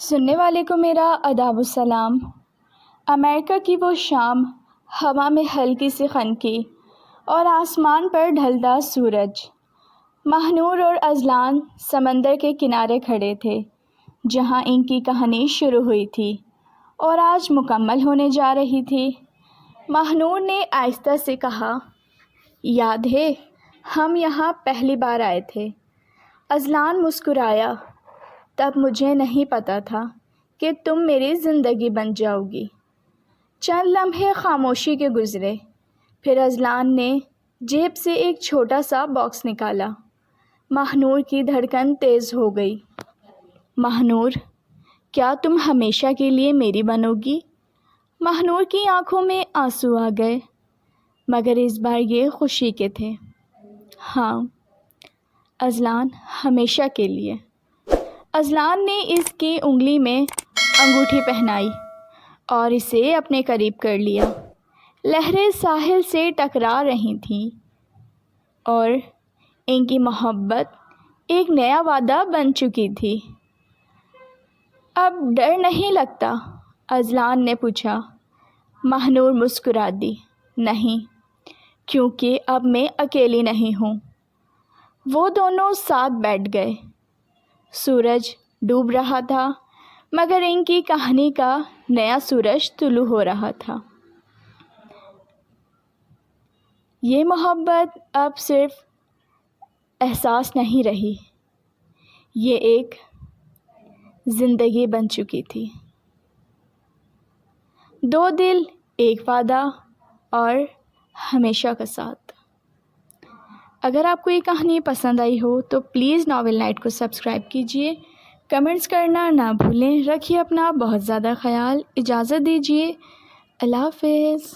سننے والے کو میرا آداب السلام۔ امریکہ کی وہ شام، ہوا میں ہلکی سی خنکی اور آسمان پر ڈھلتا سورج۔ ماہنور اور اذلان سمندر کے کنارے کھڑے تھے جہاں ان کی کہانی شروع ہوئی تھی اور آج مکمل ہونے جا رہی تھی۔ ماہنور نے آہستہ سے کہا، یاد ہے ہم یہاں پہلی بار آئے تھے؟ اذلان مسکرایا، تب مجھے نہیں پتہ تھا کہ تم میری زندگی بن جاؤ گی۔ چند لمحے خاموشی کے گزرے، پھر اذلان نے جیب سے ایک چھوٹا سا باکس نکالا۔ ماہنور کی دھڑکن تیز ہو گئی۔ ماہنور، کیا تم ہمیشہ کے لیے میری بنو گی؟ ماہنور کی آنکھوں میں آنسو آ گئے، مگر اس بار یہ خوشی کے تھے۔ ہاں اذلان، ہمیشہ کے لیے۔ اذلان نے اس کی انگلی میں انگوٹھی پہنائی اور اسے اپنے قریب کر لیا۔ لہریں ساحل سے ٹکرا رہی تھیں اور ان کی محبت ایک نیا وعدہ بن چکی تھی۔ اب ڈر نہیں لگتا؟ اذلان نے پوچھا۔ ماہنور مسکرا دی، نہیں، کیونکہ اب میں اکیلی نہیں ہوں۔ وہ دونوں ساتھ بیٹھ گئے۔ سورج ڈوب رہا تھا مگر ان کی کہانی کا نیا سورج طلوع ہو رہا تھا۔ یہ محبت اب صرف احساس نہیں رہی، یہ ایک زندگی بن چکی تھی۔ دو دل، ایک وعدہ اور ہمیشہ کا ساتھ۔ اگر آپ کو یہ کہانی پسند آئی ہو تو پلیز ناول نائٹ کو سبسکرائب کیجیے، کمنٹس کرنا نہ بھولیں۔ رکھیے اپنا بہت زیادہ خیال، اجازت دیجیے، اللہ حافظ۔